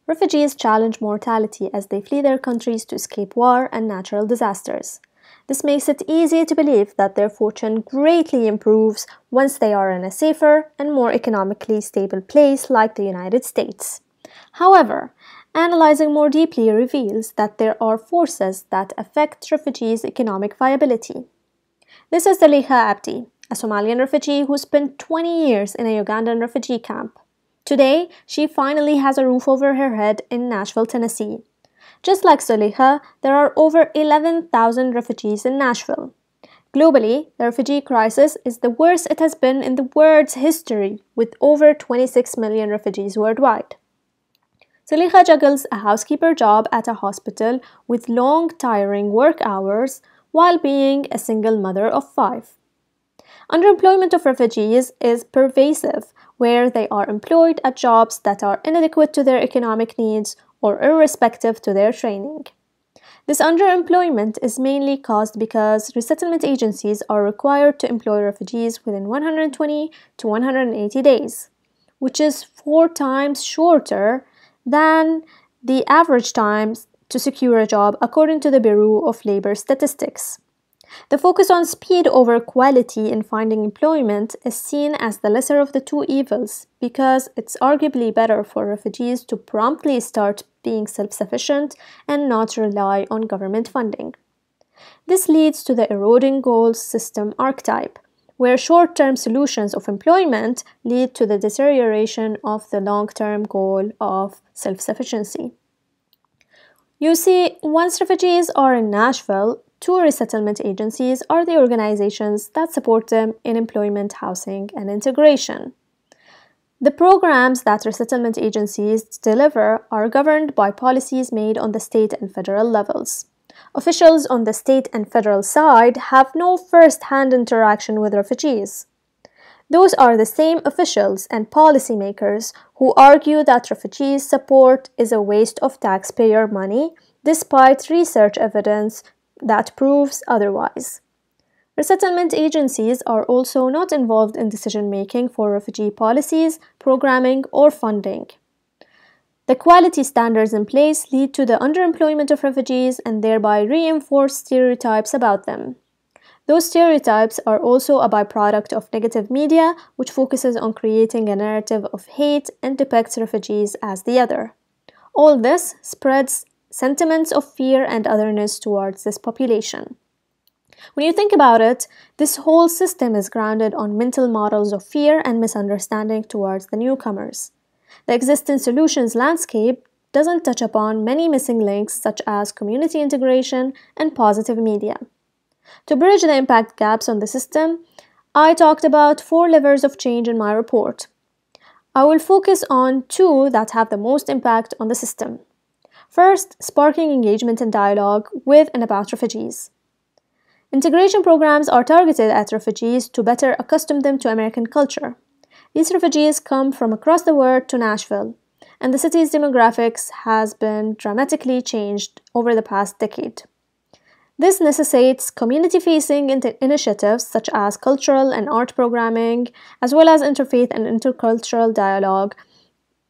Refugees challenge mortality as they flee their countries to escape war and natural disasters. This makes it easy to believe that their fortune greatly improves once they are in a safer and more economically stable place like the United States. However, analyzing more deeply reveals that there are forces that affect refugees' economic viability. This is Zahraa Abdi, a Somalian refugee who spent 20 years in a Ugandan refugee camp. Today, she finally has a roof over her head in Nashville, Tennessee. Just like Zahraa, there are over 11,000 refugees in Nashville. Globally, the refugee crisis is the worst it has been in the world's history, with over 26 million refugees worldwide. Zahraa juggles a housekeeper job at a hospital with long, tiring work hours while being a single mother of 5. Underemployment of refugees is pervasive, where they are employed at jobs that are inadequate to their economic needs or irrespective to their training. This underemployment is mainly caused because resettlement agencies are required to employ refugees within 120 to 180 days, which is 4 times shorter than the average time to secure a job according to the Bureau of Labor Statistics. The focus on speed over quality in finding employment is seen as the lesser of the two evils because it's arguably better for refugees to promptly start being self-sufficient and not rely on government funding. This leads to the eroding goals system archetype, where short-term solutions of employment lead to the deterioration of the long-term goal of self-sufficiency. You see, once refugees are in Nashville, 2 resettlement agencies are the organizations that support them in employment, housing, and integration. The programs that resettlement agencies deliver are governed by policies made on the state and federal levels. Officials on the state and federal side have no first-hand interaction with refugees. Those are the same officials and policymakers who argue that refugee support is a waste of taxpayer money, despite research evidence that proves otherwise. Resettlement agencies are also not involved in decision-making for refugee policies, programming, or funding. The quality standards in place lead to the underemployment of refugees and thereby reinforce stereotypes about them. Those stereotypes are also a byproduct of negative media, which focuses on creating a narrative of hate and depicts refugees as the other. All this spreads sentiments of fear and otherness towards this population. When you think about it, this whole system is grounded on mental models of fear and misunderstanding towards the newcomers. The existing solutions landscape doesn't touch upon many missing links such as community integration and positive media. To bridge the impact gaps on the system, I talked about 4 levers of change in my report. I will focus on 2 that have the most impact on the system. First, sparking engagement and dialogue with and about refugees. Integration programs are targeted at refugees to better accustom them to American culture. These refugees come from across the world to Nashville, and the city's demographics has been dramatically changed over the past decade. This necessitates community-facing initiatives such as cultural and art programming, as well as interfaith and intercultural dialogue,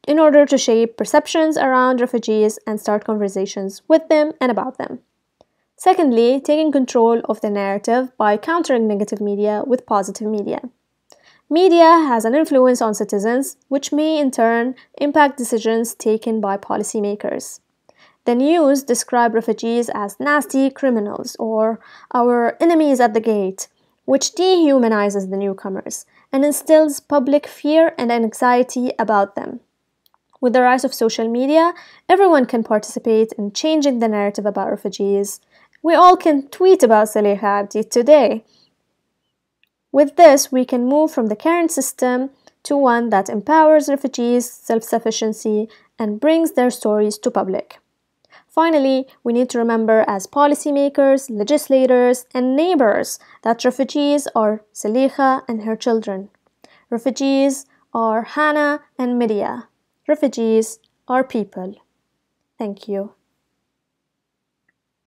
in order to shape perceptions around refugees and start conversations with them and about them. Secondly, taking control of the narrative by countering negative media with positive media. Media has an influence on citizens, which may in turn impact decisions taken by policymakers. The news describe refugees as nasty criminals or our enemies at the gate, which dehumanizes the newcomers and instills public fear and anxiety about them. With the rise of social media, everyone can participate in changing the narrative about refugees. We all can tweet about Zahraa Abdi today. With this, we can move from the current system to one that empowers refugees' self-sufficiency and brings their stories to public. Finally, we need to remember as policymakers, legislators, and neighbors that refugees are Zahraa and her children. Refugees are Hannah and Midia. Refugees are people. Thank you.